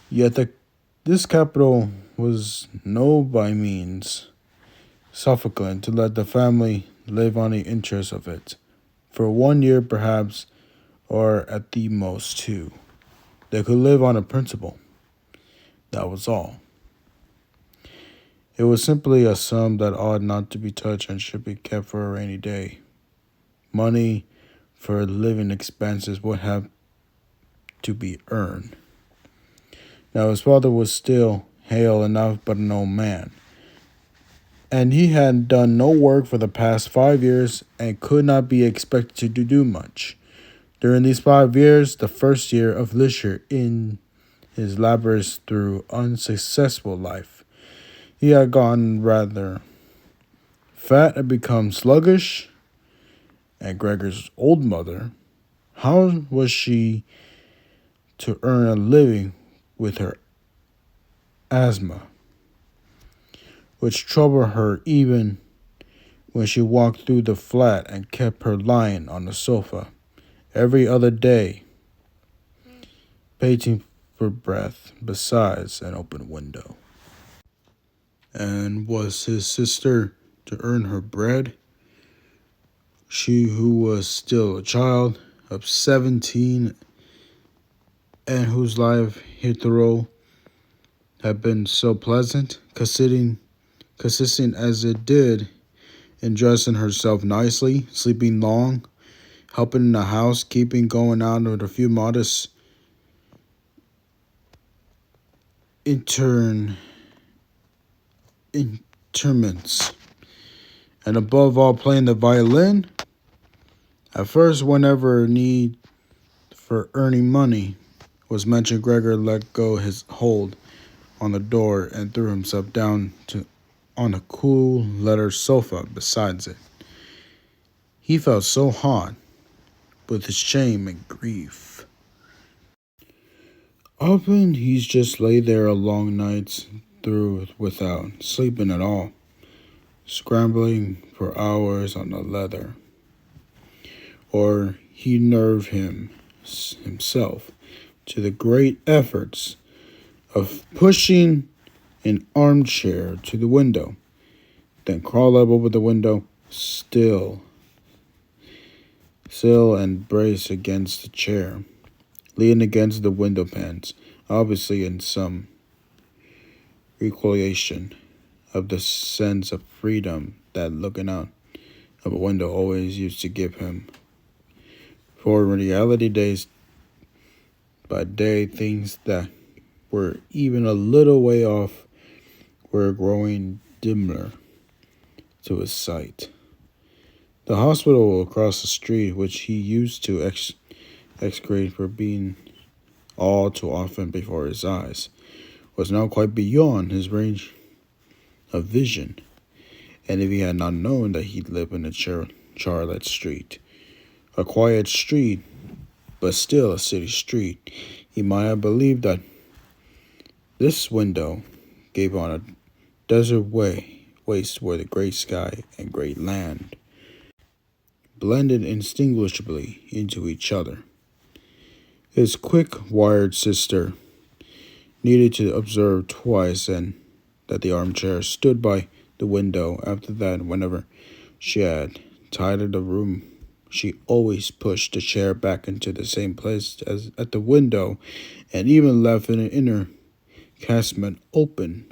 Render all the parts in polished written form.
Yet this capital was no by means sufficient to let the family live on the interest of it, for 1 year perhaps, or at the most 2. They could live on a principal. That was all. It was simply a sum that ought not to be touched and should be kept for a rainy day. Money for living expenses would have to be earned. Now his father was still hale enough, but an old man, and he had done no work for the past 5 years and could not be expected to do much. During these 5 years, the first year of leisure in his labors through unsuccessful life, he had gotten rather fat and become sluggish. And Gregor's old mother, how was she to earn a living with her asthma, which troubled her even when she walked through the flat and kept her lying on the sofa every other day, panting for breath besides an open window? And was his sister to earn her bread? She who was still a child of 17 and whose life hitherto had been so pleasant, consisting as it did in dressing herself nicely, sleeping long, helping in the house, keeping going out with a few modest interments, and above all playing the violin. At first, whenever need for earning money was mentioned, Gregor let go his hold on the door and threw himself down on a cool leather sofa beside it. He felt so hot with his shame and grief. Often he's just lay there a long nights through without sleeping at all, scrambling for hours on the leather. Or he nerved himself to the great efforts of pushing an armchair to the window, then crawl up over the window, still and brace against the chair, leaning against the window panes, obviously in some recollection of the sense of freedom that looking out of a window always used to give him. For in reality, days by day, things that were even a little way off were growing dimmer to his sight. The hospital across the street, which he used to excrete for being all too often before his eyes, was now quite beyond his range of vision. And if he had not known that he lived in a Charlotte Street, a quiet street, but still a city street, he might have believed that this window gave on a desert way waste where the great sky and great land blended indistinguishably into each other. His quick-wired sister needed to observe twice and that the armchair stood by the window. After that, whenever she had tidied the room, she always pushed the chair back into the same place as at the window and even left an inner casement open.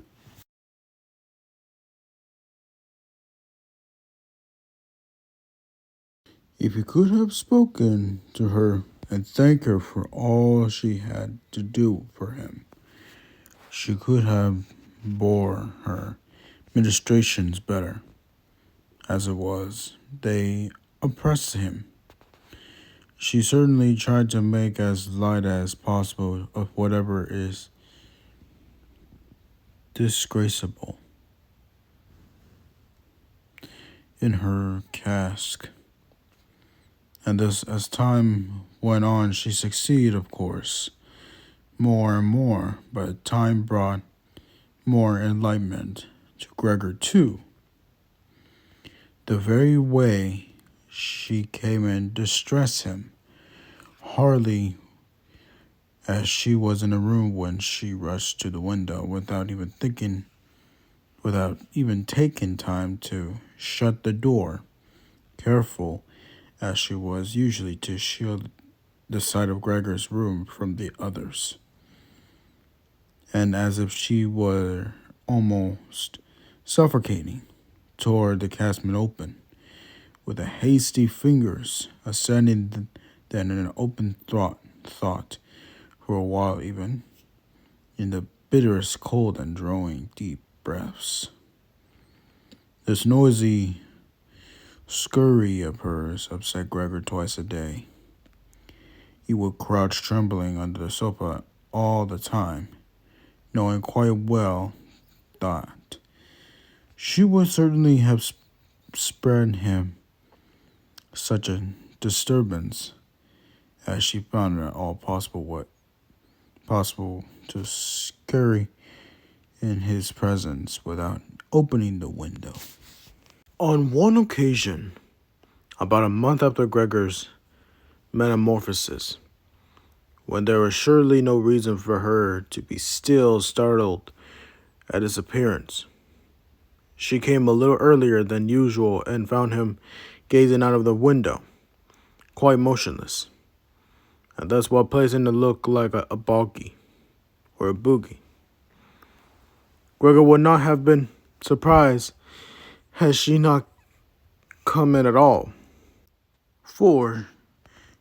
If he could have spoken to her and thanked her for all she had to do for him, she could have bore her ministrations better. As it was, they oppressed him. She certainly tried to make as light as possible of whatever is disgraceful in her cask. And thus, as time went on, she succeeded, of course, more and more, but time brought more enlightenment to Gregor, too. The very way she came in distressed him, hardly as she was in the room when she rushed to the window without even taking time to shut the door, careful as she was usually to shield the side of Gregor's room from the others. And as if she were almost suffocating, tore the casement open, with a hasty fingers ascending then in an open thought, for a while even, in the bitterest cold and drawing deep breaths. This noisy scurry of hers upset Gregor twice a day. He would crouch trembling under the sofa all the time, knowing quite well that she would certainly have spared him such a disturbance as she found it all possible to scurry in his presence without opening the window. On one occasion, about a month after Gregor's metamorphosis, when there was surely no reason for her to be still startled at his appearance, she came a little earlier than usual and found him gazing out of the window, quite motionless, and thus while placing to look like a bogey or a boogie. Gregor would not have been surprised had she not come in at all, for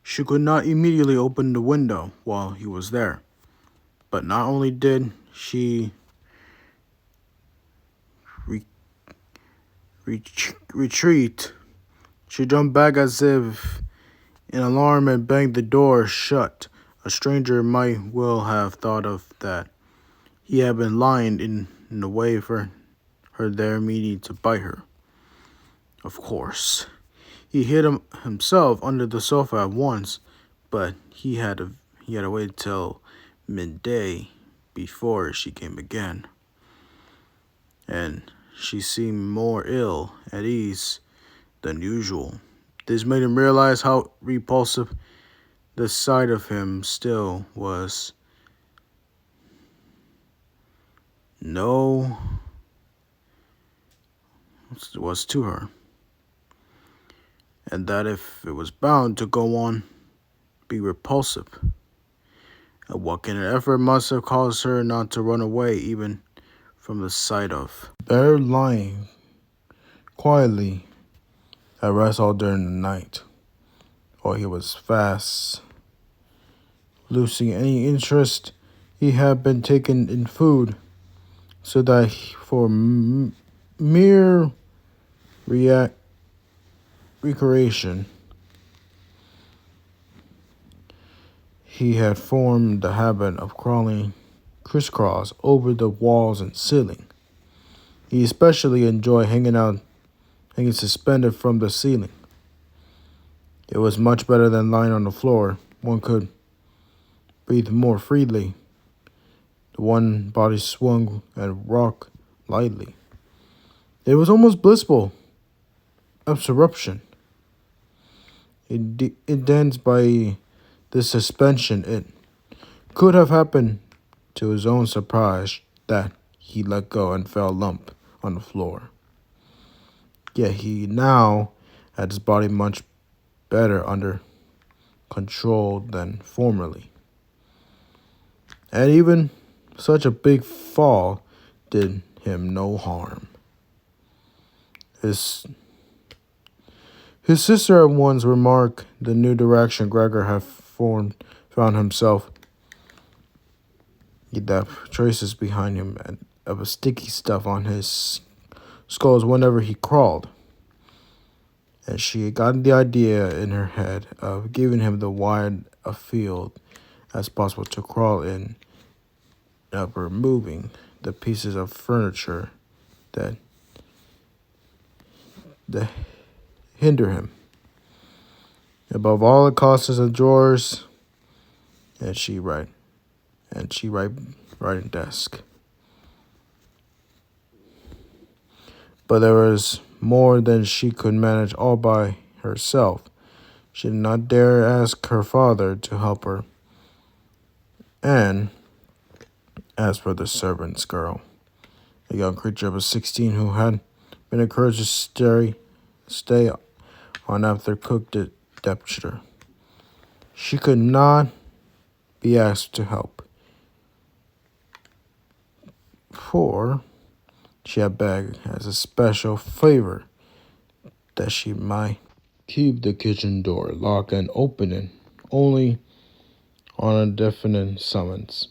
she could not immediately open the window while he was there. But not only did she retreat, she jumped back as if in alarm and banged the door shut. A stranger might well have thought of that he had been lying in the way for her there meaning to bite her. Of course, he hid himself under the sofa at once, but he had to wait till midday before she came again, and she seemed more ill at ease than usual. This made him realize how repulsive the sight of him still was. Was to her, and that if it was bound to go on, be repulsive. A walking effort must have caused her not to run away even from the sight of Bear lying quietly at rest all during the night, while he was fast losing any interest he had been taking in food, so that for mere recreation he had formed the habit of crawling crisscross over the walls and ceiling. He especially enjoyed hanging suspended from the ceiling. It was much better than lying on the floor. One could breathe more freely. The one body swung and rocked lightly, It was almost blissful absorption. It ends by this suspension. It could have happened to his own surprise that he let go and fell lump on the floor. Yet he now had his body much better under control than formerly. And even such a big fall did him no harm. His sister at once remarked the new direction Gregor had found himself. He left traces behind him of a sticky stuff on his skulls whenever he crawled. And she had gotten the idea in her head of giving him the wide a field as possible to crawl in, of removing the pieces of furniture that hinder him. Above all, the costs of drawers and writing desk. But there was more than she could manage all by herself. She did not dare ask her father to help her. And as for the servant's girl, a young creature of 16 who had been encouraged to stay on after cook deputy, she could not be asked to help, for she had begged as a special favor that she might keep the kitchen door locked and open only on a definite summons.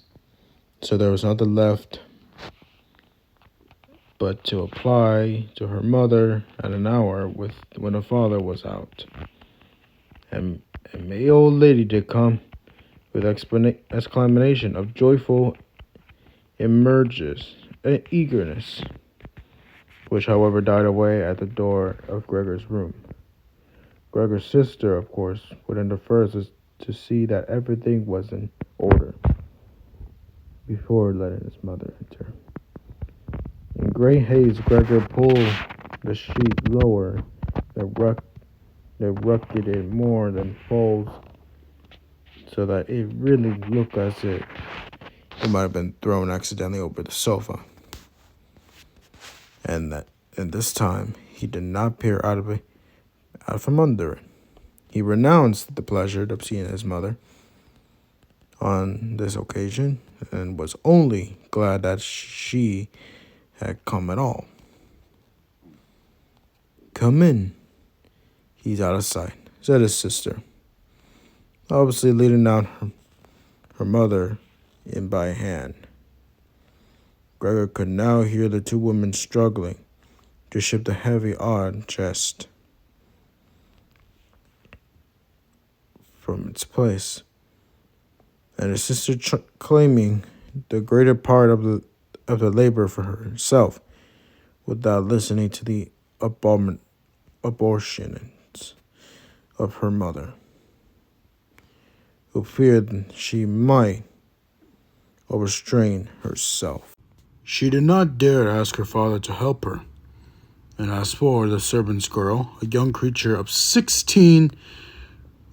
So there was nothing left but to apply to her mother at an hour when her father was out. And my old lady did come with exclamation of joyful eagerness, which however died away at the door of Gregor's room. Gregor's sister, of course, would enter first to see that everything was in order before letting his mother enter. In great haste, Gregor pulled the sheet lower, they rucked it more than folds, so that it really looked as if it might have been thrown accidentally over the sofa. And this time he did not peer out from under it. He renounced the pleasure of seeing his mother on this occasion, and was only glad that she had come at all. "Come in. He's out of sight," said his sister, obviously leading out her mother in by hand. Gregor could now hear the two women struggling to shift the heavy odd chest from its place, and his sister claiming the greater part of the labor for herself, without listening to the abortions of her mother, who feared she might overstrain herself. She did not dare ask her father to help her. And as for the servant's girl, a young creature of 16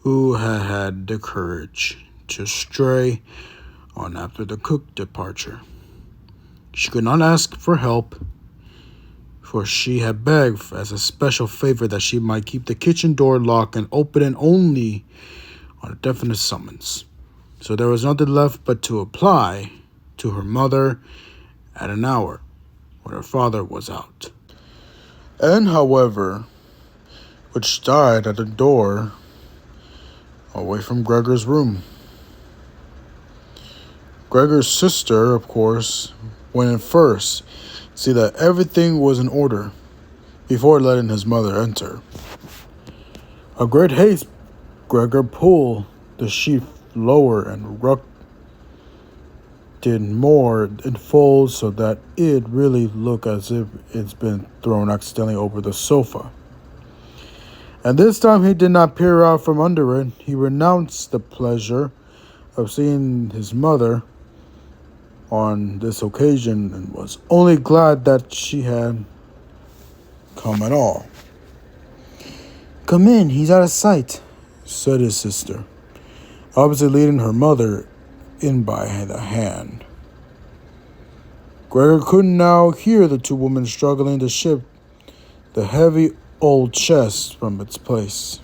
who had the courage to stray on after the cook departure, she could not ask for help, for she had begged as a special favor that she might keep the kitchen door locked and open only on a definite summons. So there was nothing left but to apply to her mother at an hour when her father was out. And however, which died at the door away from Gregor's room. Gregor's sister, of course, went in first, see that everything was in order before letting his mother enter. A great haste, Gregor pulled the sheet lower and rucked it more in folds so that it really looked as if it's been thrown accidentally over the sofa. And this time he did not peer out from under it. He renounced the pleasure of seeing his mother on this occasion, and was only glad that she had come at all. "Come in, he's out of sight," said his sister, obviously leading her mother in by the hand. Gregor could now hear the two women struggling to shift the heavy old chest from its place,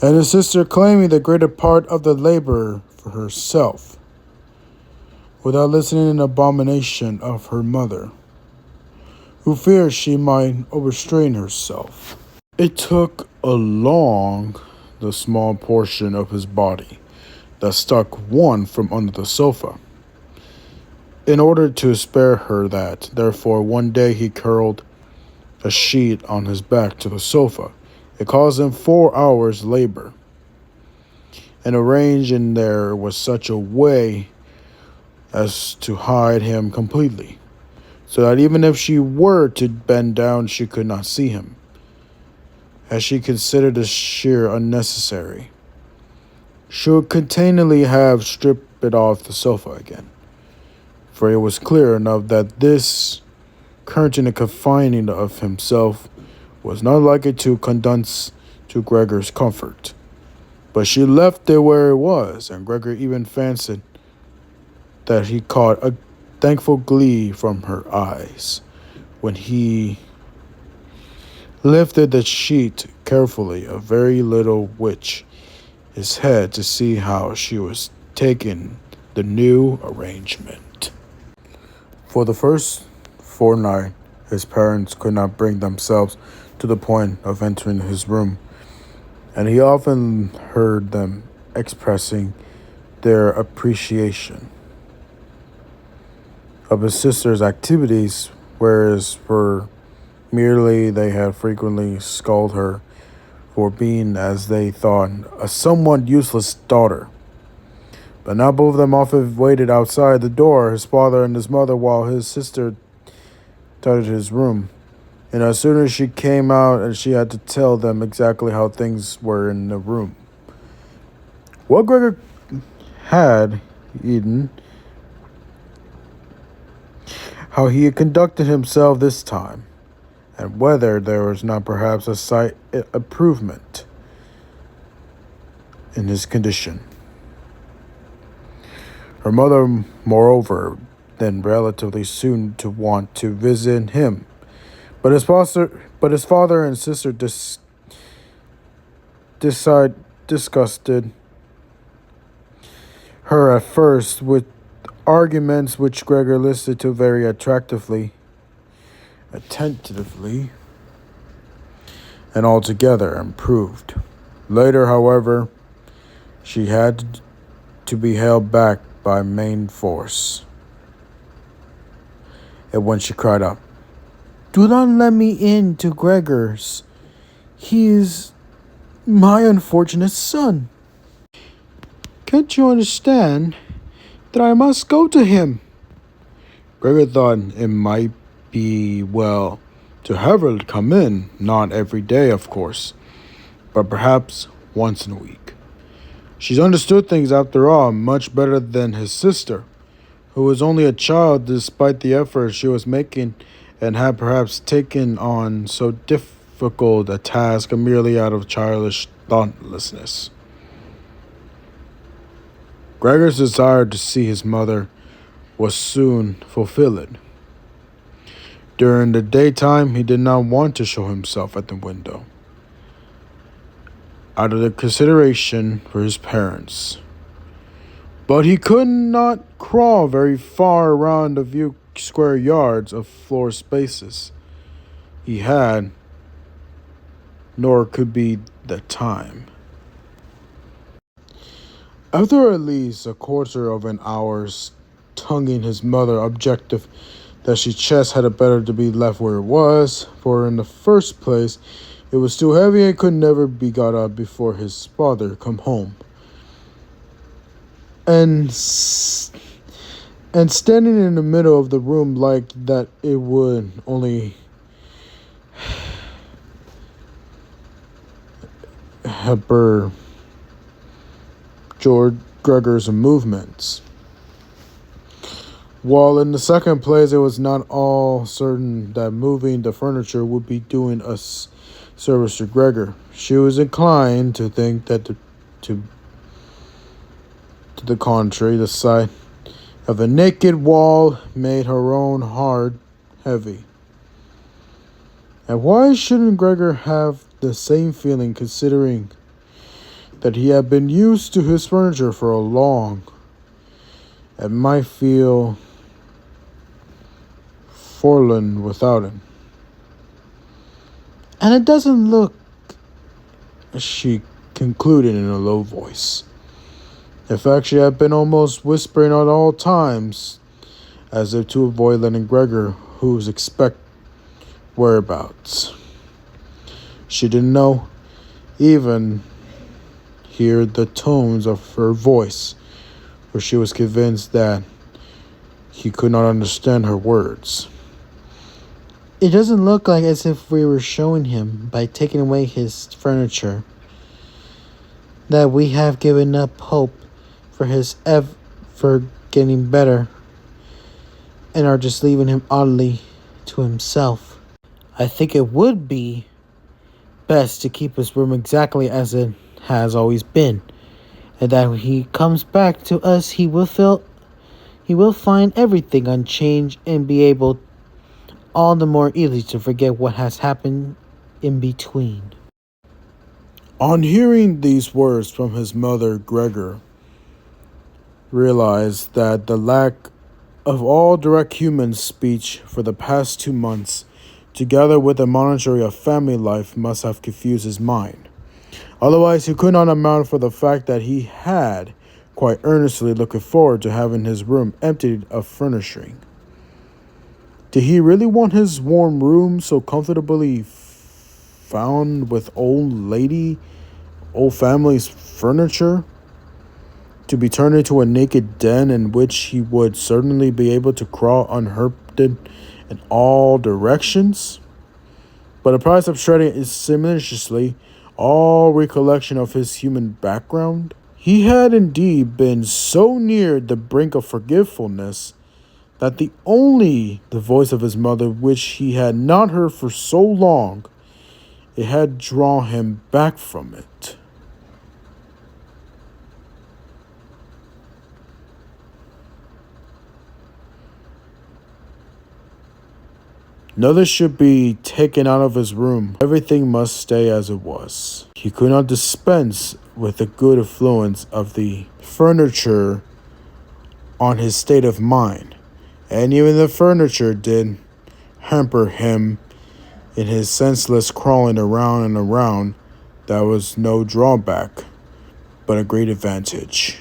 and his sister claiming the greater part of the labor for herself, without listening in abomination of her mother, who feared she might overstrain herself. It took along the small portion of his body that stuck one from under the sofa, in order to spare her that. Therefore, one day he curled a sheet on his back to the sofa. It caused him 4 hours' labor, and arranged in there was such a way as to hide him completely, so that even if she were to bend down, she could not see him, as she considered it sheer unnecessary. She would continually have stripped it off the sofa again, for it was clear enough that this curtain and confining of himself was not likely to conduce to Gregor's comfort. But she left it where it was, and Gregor even fancied that he caught a thankful glee from her eyes when he lifted the sheet carefully, a very little which his head to see how she was taking the new arrangement. For the first fortnight, his parents could not bring themselves to the point of entering his room, and he often heard them expressing their appreciation of his sister's activities, whereas for merely they had frequently scolded her for being, as they thought, a somewhat useless daughter. But now both of them often waited outside the door, his father and his mother, while his sister tidied his room. And as soon as she came out, and she had to tell them exactly how things were in the room, what Gregor had eaten, how he had conducted himself this time, and whether there was not perhaps a slight improvement in his condition. Her mother, moreover, then relatively soon to want to visit him, but his father and sister disgusted her at first with arguments which Gregor listened to very attentively, and altogether improved. Later, however, she had to be held back by main force, and when she cried out, "Do not let me in to Gregor's. He is my unfortunate son. Can't you understand that I must go to him?" Gregor thought it might be well to have her come in, not every day, of course, but perhaps once in a week. She understood things, after all, much better than his sister, who was only a child despite the effort she was making, and had perhaps taken on so difficult a task merely out of childish thoughtlessness. Gregor's desire to see his mother was soon fulfilled. During the daytime, he did not want to show himself at the window, out of the consideration for his parents. But he could not crawl very far around the few square yards of floor spaces he had, nor could be the time. After at least a quarter of an hour's tonguing his mother objective that she chest had it better to be left where it was, for in the first place it was too heavy and could never be got up before his father come home. And standing in the middle of the room like that, it would only hamper George Gregor's movements. While in the second place, it was not all certain that moving the furniture would be doing us service to Gregor. She was inclined to think that to, to the contrary, the sight of a naked wall made her own heart heavy. And why shouldn't Gregor have the same feeling, considering that he had been used to his furniture for a long and might feel forlorn without it? And it doesn't look, she concluded in a low voice. In fact, she had been almost whispering at all times, as if to avoid letting Gregor, whose expect whereabouts. She didn't know, even hear the tones of her voice, for she was convinced that he could not understand her words. It doesn't look like as if we were showing him, by taking away his furniture, that we have given up hope for his ever getting better, and are just leaving him oddly to himself. I think it would be best to keep his room exactly as it has always been, and that when he comes back to us, he will find everything unchanged and be able all the more easily to forget what has happened in between. On hearing these words from his mother, Gregor realized that the lack of all direct human speech for the past 2 months, together with the monitoring of family life, must have confused his mind. Otherwise, he could not account for the fact that he had quite earnestly looking forward to having his room emptied of furnishing. Did he really want his warm room so comfortably found with old family's furniture to be turned into a naked den in which he would certainly be able to crawl unhurt in all directions? But the price of shredding is simultaneously all recollection of his human background. He had indeed been so near the brink of forgetfulness that the voice of his mother, which he had not heard for so long, it had drawn him back from it. Nothing should be taken out of his room. Everything must stay as it was. He could not dispense with the good influence of the furniture on his state of mind, and even the furniture did hamper him in his senseless crawling around and around. That was no drawback, but a great advantage.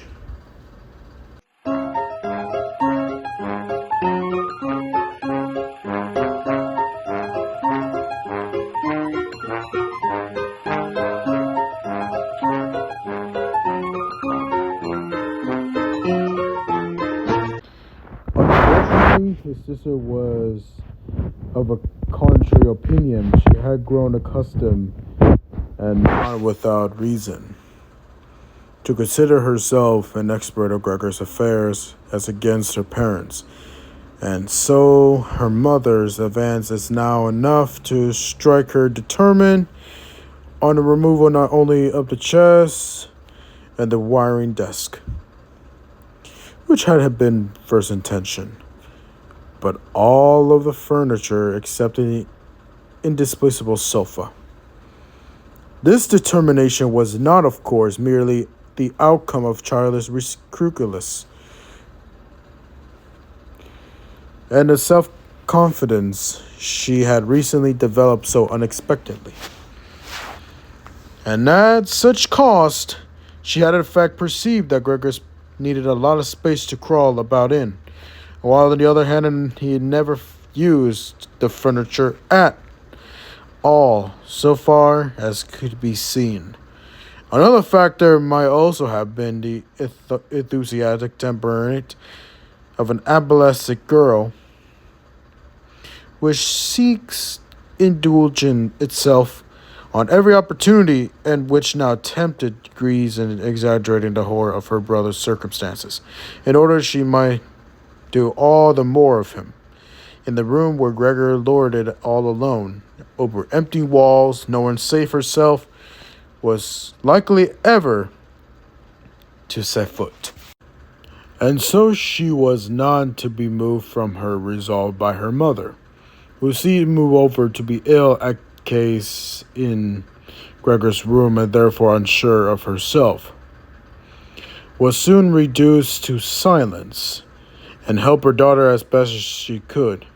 Unfortunately, his sister was of a contrary opinion. She had grown accustomed, and not without reason, to consider herself an expert of Gregor's affairs as against her parents. And so her mother's advance is now enough to strike her determined on the removal not only of the chest and the wiring desk, which had been first intention, but all of the furniture except the indisplaceable sofa. This determination was not, of course, merely the outcome of childish scrupulous and the self-confidence she had recently developed so unexpectedly. And at such cost, she had in fact perceived that Gregor needed a lot of space to crawl about in, while on the other hand, he had never used the furniture at all, so far as could be seen. Another factor might also have been the enthusiastic temperament of an adolescent girl, which seeks indulgence itself on every opportunity, and which now tempted degrees in exaggerating the horror of her brother's circumstances, in order she might do all the more of him. In the room where Gregor lorded all alone, over empty walls, no one save herself was likely ever to set foot. And so she was not to be moved from her resolve by her mother, who seemed moved over to be ill at case in Gregor's room and therefore unsure of herself, was soon reduced to silence and help her daughter as best as she could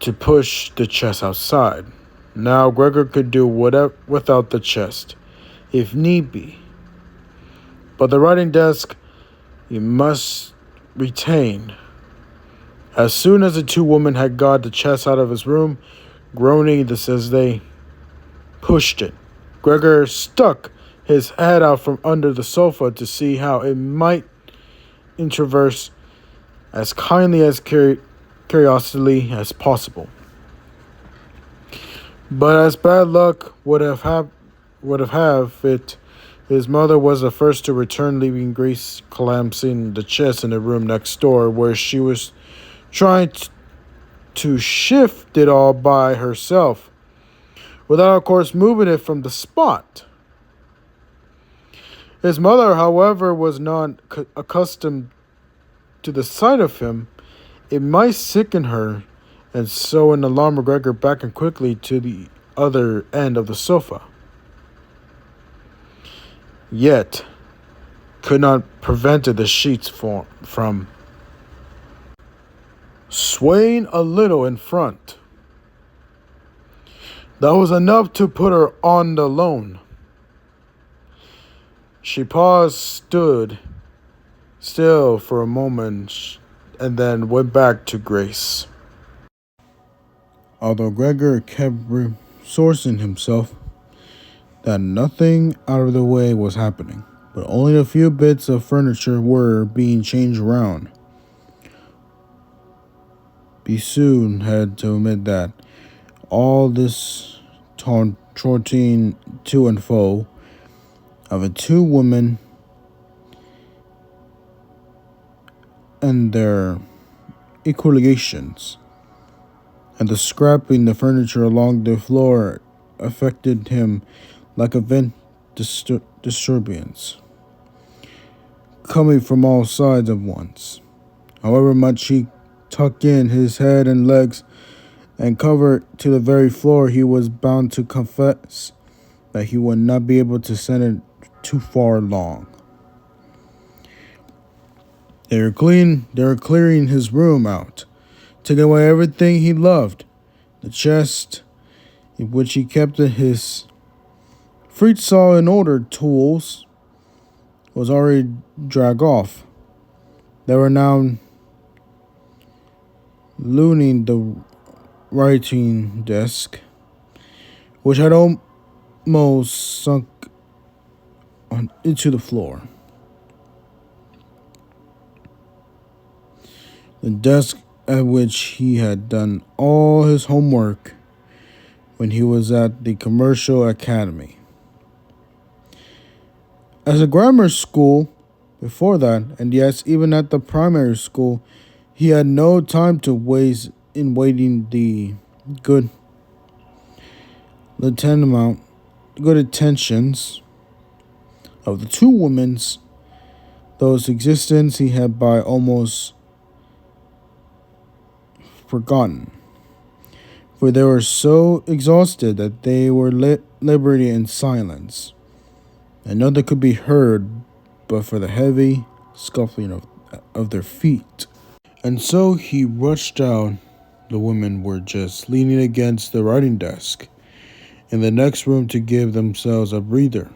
to push the chest outside. Now Gregor could do whatever without the chest, if need be. But the writing desk he must retain. As soon as the two women had got the chest out of his room, groaning this as they pushed it, Gregor stuck his head out from under the sofa to see how it might interverse as kindly as curiosity as possible. But as bad luck would have it, his mother was the first to return, leaving Grace collapsing the chest in the room next door, where she was trying to shift it all by herself, without, of course, moving it from the spot. His mother, however, was not accustomed to the sight of him. It might sicken her, and so in alarm Gregor backed quickly to the other end of the sofa. Yet, could not prevent the sheets from swaying a little in front. That was enough to put her on the lone. She paused, stood still for a moment, and then went back to Grace. Although Gregor kept resourcing himself that nothing out of the way was happening, but only a few bits of furniture were being changed around. He soon had to admit that all this trotting to and fro of the two women and their equilibrations and the scraping the furniture along the floor affected him like a vent disturbance, coming from all sides at once. However much he tucked in his head and legs and covered to the very floor, he was bound to confess that he would not be able to send it too far along. They were clearing his room out, taking away everything he loved. The chest in which he kept his freed saw and order tools was already dragged off. They were now looting the writing desk, which had almost sunk into the floor. The desk at which he had done all his homework when he was at the commercial academy. As a grammar school before that, and yes, even at the primary school, he had no time to waste in waiting the good attentions of the two women's, whose existence he had by almost forgotten, for they were so exhausted that they were liberated in silence, and nothing could be heard but for the heavy scuffling of their feet. And so he rushed out. The women were just leaning against the writing desk in the next room to give themselves a breather,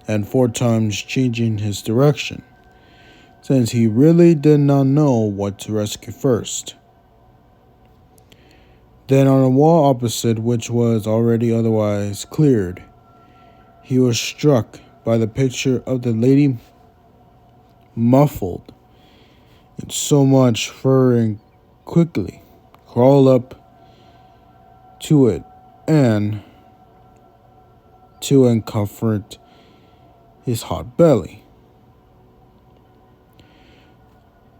and 4 times changing his direction, since he really did not know what to rescue first. Then on a wall opposite, which was already otherwise cleared, he was struck by the picture of the lady muffled in so much fur and quickly crawled up to it and to comfort his hot belly.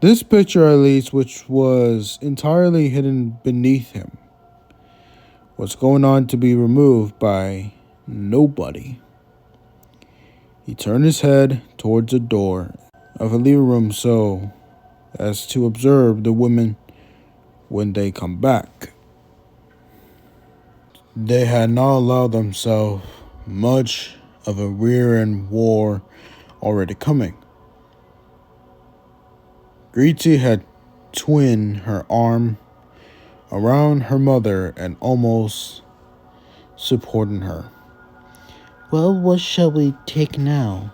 This picture, at least, which was entirely hidden beneath him, was going on to be removed by nobody. He turned his head towards the door of a living room so as to observe the women when they come back. They had not allowed themselves much of a rear-end war already coming. Greety had twined her arm around her mother and almost supporting her. Well, what shall we take now?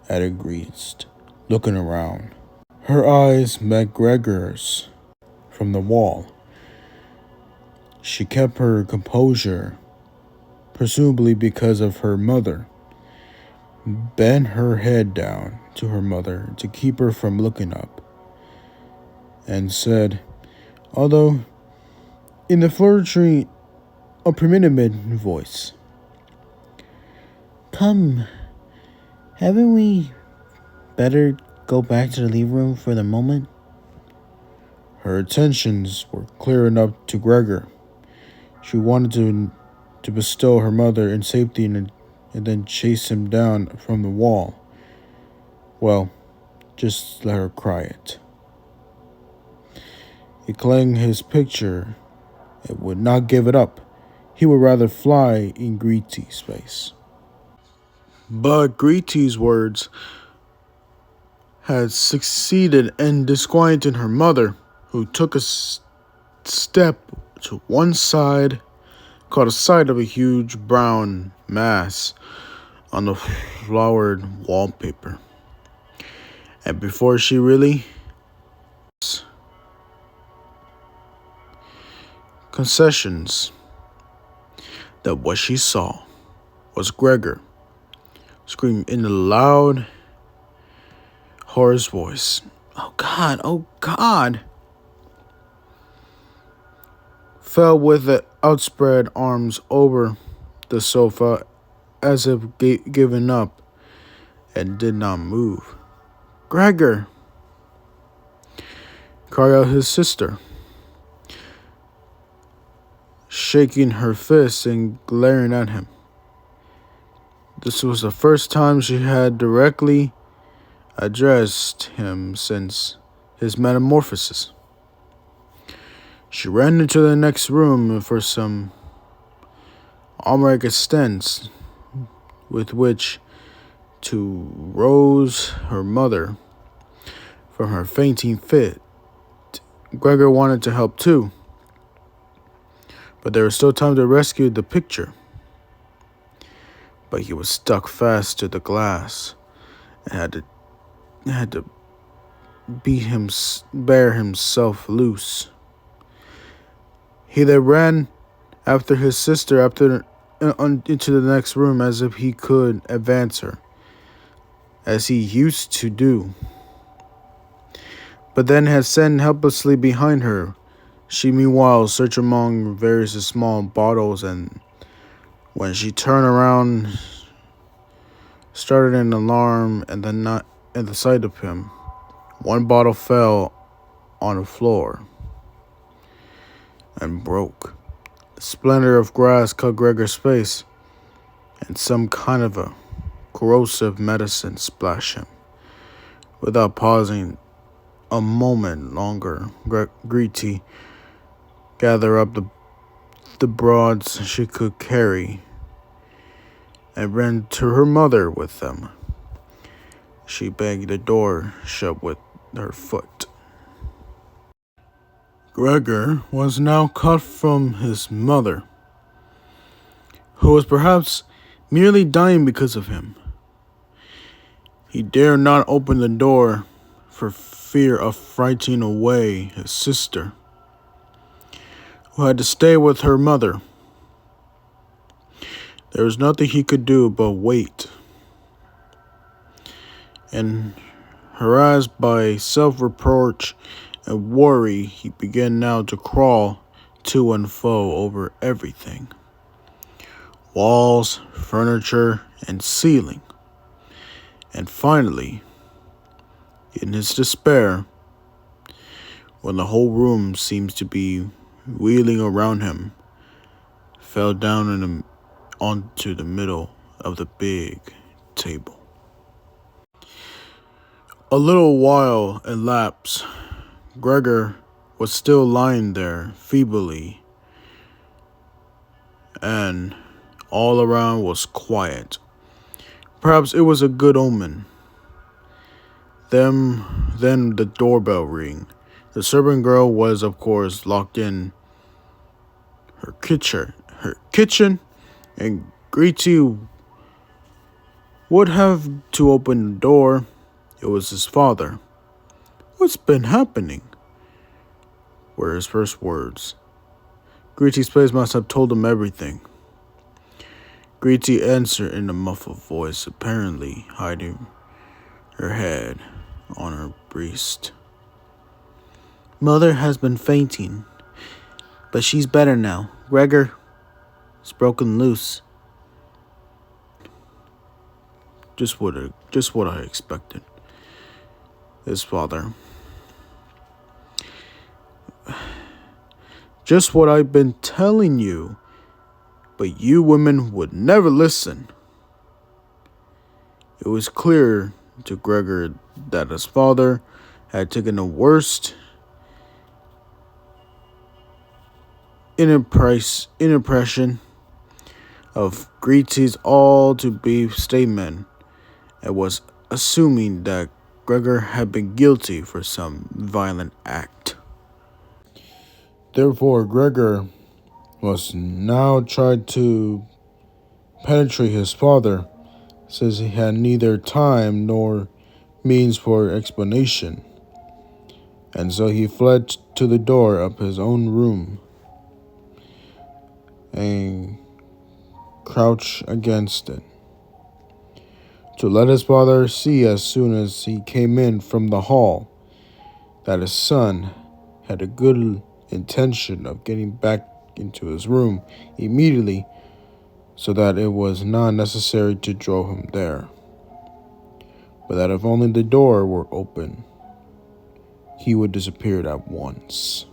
Added Greet, looking around. Her eyes met Gregor's from the wall. She kept her composure, presumably because of her mother, bent her head down to her mother to keep her from looking up, and said, although in the flirtatory, a primitive voice, Come, haven't we better go back to the living room for the moment? Her intentions were clear enough to Gregor. She wanted to bestow her mother in safety and then chase him down from the wall. Well, just let her cry it. He clung his picture and would not give it up. He would rather fly in Greety's face. But Greety's words had succeeded in disquieting her mother, who took a step to one side, caught sight of a huge brown mass on the flowered wallpaper. And before she really concessions that what she saw was Gregor screaming in a loud, hoarse voice, "Oh God, oh God!" Fell with the outspread arms over the sofa as if given up and did not move. "Gregor!" cried out his sister, shaking her fists and glaring at him. This was the first time she had directly addressed him since his metamorphosis. She ran into the next room for some Almeric stents with which to rouse her mother from her fainting fit. Gregor wanted to help too, but there was still time to rescue the picture. But he was stuck fast to the glass and had to bear himself loose. He then ran after his sister into the next room as if he could advance her, as he used to do. But then had sent helplessly behind her. She meanwhile searched among various small bottles, and when she turned around, started an alarm at the sight of him. One bottle fell on the floor and broke. The splinter of grass cut Gregor's face, and some kind of a corrosive medicine splashed him. Without pausing a moment longer, Greety gathered up the broads she could carry and ran to her mother with them. She banged the door shut with her foot. Gregor was now cut from his mother, who was perhaps merely dying because of him. He dared not open the door for fear of frightening away his sister, who had to stay with her mother. There was nothing he could do but wait. And harassed by self-reproach and worry, he began now to crawl to and fro over everything. Walls, furniture, and ceiling. And finally, In his despair, when the whole room seems to be wheeling around him, fell down onto the middle of the big table. A little while elapsed. Gregor was still lying there feebly, and all around was quiet. Perhaps it was a good omen. Then the doorbell rang. The servant girl was, of course, locked in her kitchen, and Greedy would have to open the door. It was his father. "What's been happening?" were his first words. Greedy's place must have told him everything. Greedy answered in a muffled voice, apparently hiding her head on her breast. Mother has been fainting, but she's better now. Gregor is broken loose. Just what I expected. His father. Just what I've been telling you, but you women would never listen. It was clear to Gregor that his father had taken the worst impression of Greedy's all-to-be statement and was assuming that Gregor had been guilty for some violent act. Therefore, Gregor must now try to penetrate his father, since he had neither time nor means for explanation, and so he fled to the door of his own room and crouched against it, to let his father see as soon as he came in from the hall that his son had a good intention of getting back into his room immediately, so that it was not necessary to draw him there, but that if only the door were open, he would disappear at once.